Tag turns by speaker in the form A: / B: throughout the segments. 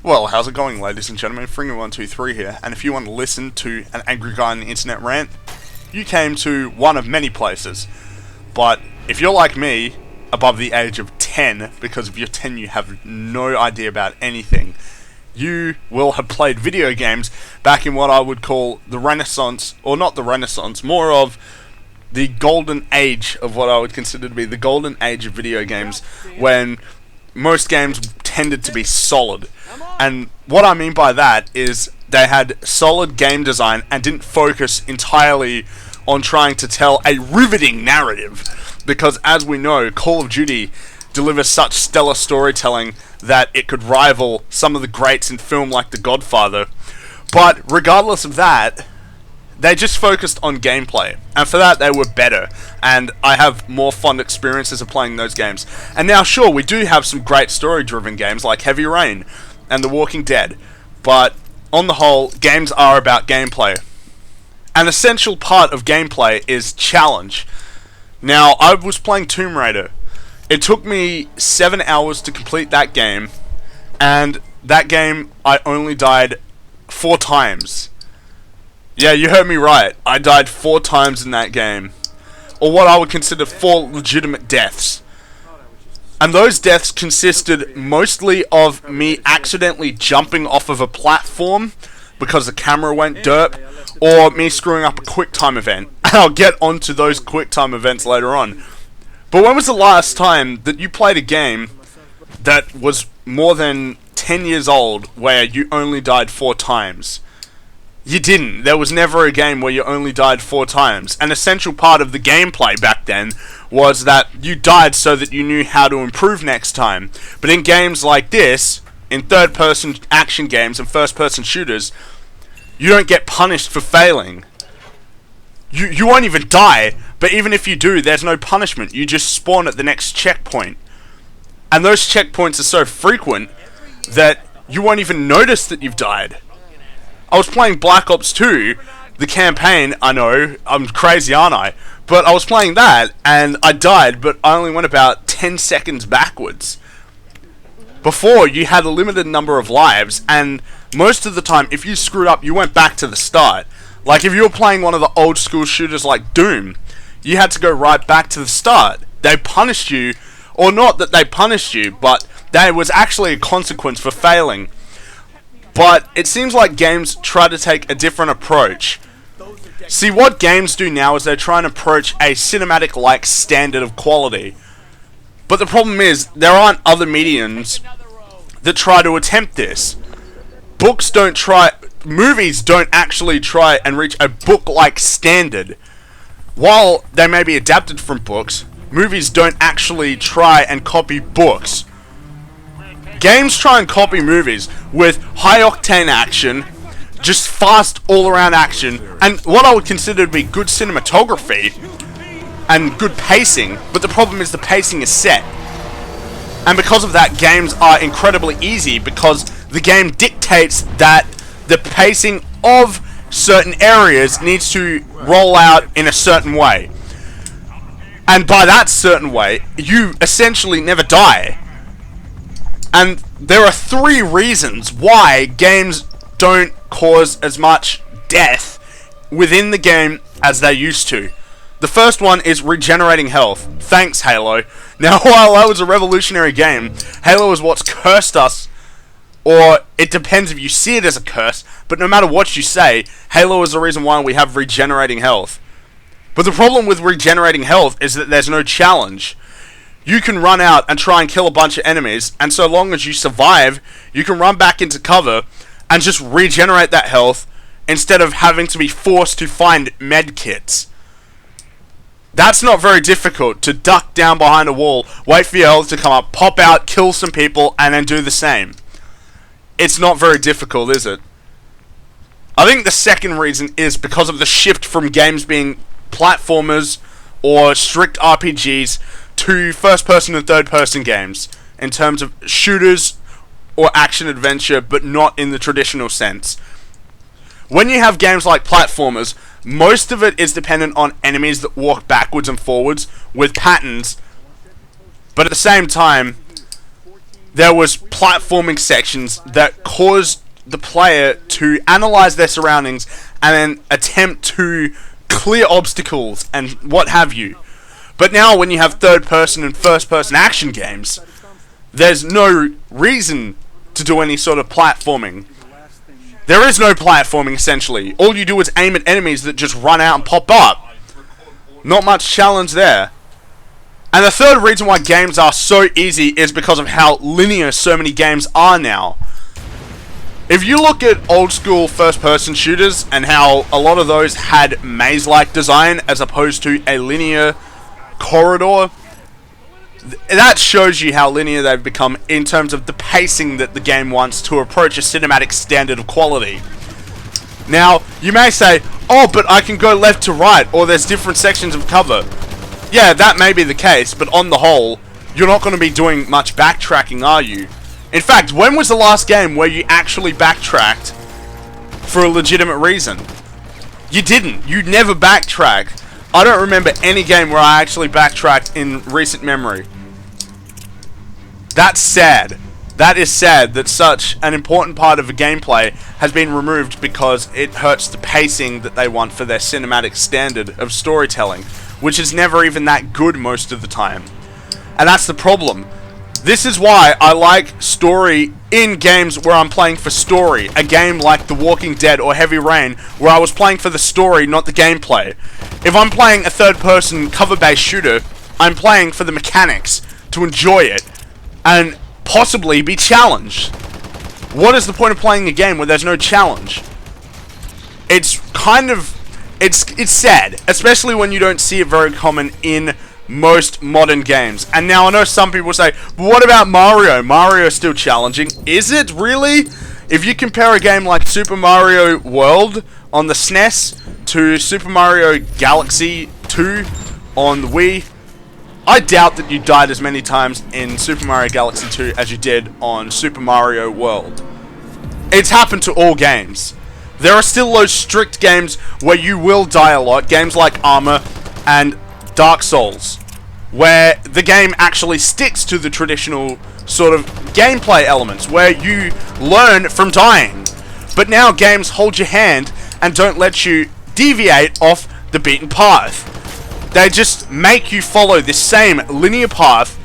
A: Well, how's it going, ladies and gentlemen? Fringer123 here, and if you want to listen to an angry guy on the internet rant, you came to one of many places. But if you're like me, above the age of 10, because if you're 10 you have no idea about anything, you will have played video games back in what I would call the Renaissance, or not the Renaissance, more of the golden age of what I would consider to be the golden age of video games, when most games tended to be solid. And what I mean by that is they had solid game design and didn't focus entirely on trying to tell a riveting narrative. Because as we know, Call of Duty delivers such stellar storytelling that it could rival some of the greats in film like The Godfather. But regardless of that, they just focused on gameplay, and for that they were better, and I have more fond experiences of playing those games. And now sure, we do have some great story driven games like Heavy Rain and The Walking Dead, but on the whole, games are about gameplay. An essential part of gameplay is challenge. Now, I was playing Tomb Raider. It took me 7 hours to complete that game, and that game I only died 4 times. Yeah, you heard me right. I died 4 times in that game. Or what I would consider 4 legitimate deaths. And those deaths consisted mostly of me accidentally jumping off of a platform because the camera went derp, or me screwing up a QuickTime event. And I'll get onto those QuickTime events later on. But when was the last time that you played a game that was more than 10 years old where you only died 4 times? You didn't. There was never a game where you only died 4 times. An essential part of the gameplay back then was that you died so that you knew how to improve next time. But in games like this, in third-person action games and first-person shooters, you don't get punished for failing. You won't even die, but even if you do, there's no punishment. You just spawn at the next checkpoint. And those checkpoints are so frequent that you won't even notice that you've died. I was playing Black Ops 2, the campaign. I know, I'm crazy, aren't I? But I was playing that, and I died, but I only went about 10 seconds backwards. Before, you had a limited number of lives, and most of the time, if you screwed up, you went back to the start. Like, if you were playing one of the old school shooters like Doom, you had to go right back to the start. They punished you, or not that they punished you, but there was actually a consequence for failing. But it seems like games try to take a different approach. See, what games do now is they try and approach a cinematic-like standard of quality. But the problem is, there aren't other mediums that try to attempt this. Movies don't actually try and reach a book-like standard. While they may be adapted from books, movies don't actually try and copy books. Games try and copy movies with high-octane action, just fast all-around action, and what I would consider to be good cinematography and good pacing, but the problem is the pacing is set. And because of that, games are incredibly easy because the game dictates that the pacing of certain areas needs to roll out in a certain way. And by that certain way, you essentially never die. And there are 3 reasons why games don't cause as much death within the game as they used to. The first one is regenerating health. Thanks, Halo. Now, while that was a revolutionary game, Halo is what's cursed us, or it depends if you see it as a curse, but no matter what you say, Halo is the reason why we have regenerating health. But the problem with regenerating health is that there's no challenge. You can run out and try and kill a bunch of enemies, and so long as you survive, you can run back into cover and just regenerate that health instead of having to be forced to find medkits. That's not very difficult, to duck down behind a wall, wait for your health to come up, pop out, kill some people, and then do the same. It's not very difficult, is it? I think the second reason is because of the shift from games being platformers or strict RPGs to first-person and third-person games, in terms of shooters or action-adventure, but not in the traditional sense. When you have games like platformers, most of it is dependent on enemies that walk backwards and forwards with patterns, but at the same time, there was platforming sections that caused the player to analyze their surroundings and then attempt to clear obstacles and what have you. But now when you have third-person and first-person action games, there's no reason to do any sort of platforming. There is no platforming, essentially. All you do is aim at enemies that just run out and pop up. Not much challenge there. And the third reason why games are so easy is because of how linear so many games are now. If you look at old school first-person shooters and how a lot of those had maze-like design as opposed to a linear corridor, that shows you how linear they've become in terms of the pacing that the game wants to approach a cinematic standard of quality. Now, you may say, oh, but I can go left to right, or there's different sections of cover. Yeah, that may be the case, but on the whole, you're not going to be doing much backtracking, are you? In fact, when was the last game where you actually backtracked for a legitimate reason? You didn't. You never backtracked. I don't remember any game where I actually backtracked in recent memory. That's sad. That is sad that such an important part of a gameplay has been removed because it hurts the pacing that they want for their cinematic standard of storytelling, which is never even that good most of the time. And that's the problem. This is why I like story in games where I'm playing for story. A game like The Walking Dead or Heavy Rain, where I was playing for the story, not the gameplay. If I'm playing a third-person cover-based shooter, I'm playing for the mechanics, to enjoy it, and possibly be challenged. What is the point of playing a game where there's no challenge? It's kind of... It's sad, especially when you don't see it very common in most modern games. And now I know some people say, but what about Mario? Mario's still challenging. Is it really? If you compare a game like Super Mario World on the SNES to Super Mario Galaxy 2 on the Wii, I doubt that you died as many times in Super Mario Galaxy 2 as you did on Super Mario World. It's happened to all games. There are still those strict games where you will die a lot, games like Armor and Dark Souls, where the game actually sticks to the traditional sort of gameplay elements, where you learn from dying. But now games hold your hand and don't let you deviate off the beaten path. They just make you follow this same linear path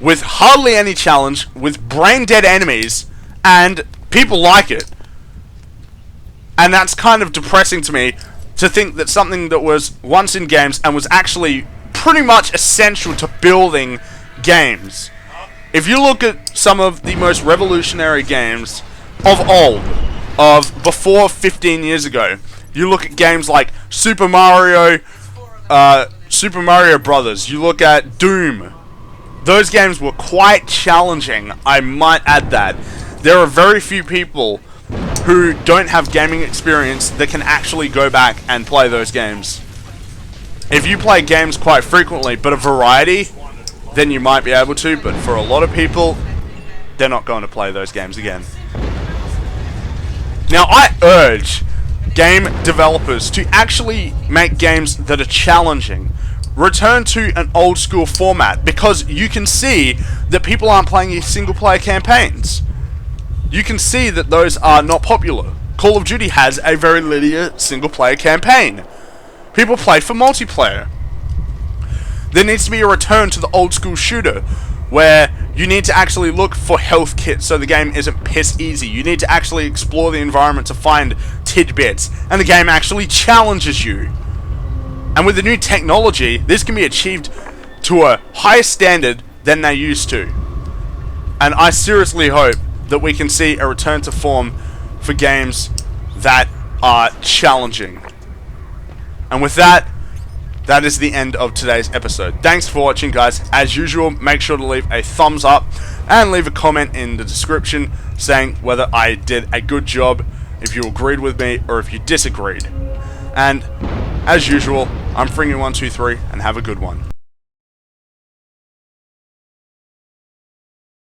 A: with hardly any challenge, with brain-dead enemies, and people like it. And that's kind of depressing to me, to think that something that was once in games and was actually pretty much essential to building games. If you look at some of the most revolutionary games of old, of before 15 years ago, you look at games like Super Mario Brothers, you look at Doom. Those games were quite challenging, I might add that. There are very few people who don't have gaming experience that can actually go back and play those games. If you play games quite frequently, but a variety, then you might be able to, but for a lot of people, they're not going to play those games again. Now, I urge game developers to actually make games that are challenging. Return to an old school format, because you can see that people aren't playing your single player campaigns. You can see that those are not popular. Call of Duty has a very linear single-player campaign. People play for multiplayer. There needs to be a return to the old-school shooter, where you need to actually look for health kits so the game isn't piss easy. You need to actually explore the environment to find tidbits, and the game actually challenges you. And with the new technology, this can be achieved to a higher standard than they used to. And I seriously hope that we can see a return to form for games that are challenging. And with that, that is the end of today's episode. Thanks for watching, guys. As usual, make sure to leave a thumbs up and leave a comment in the description saying whether I did a good job, if you agreed with me or if you disagreed. And as usual, I'm Fringy123, and have a good one.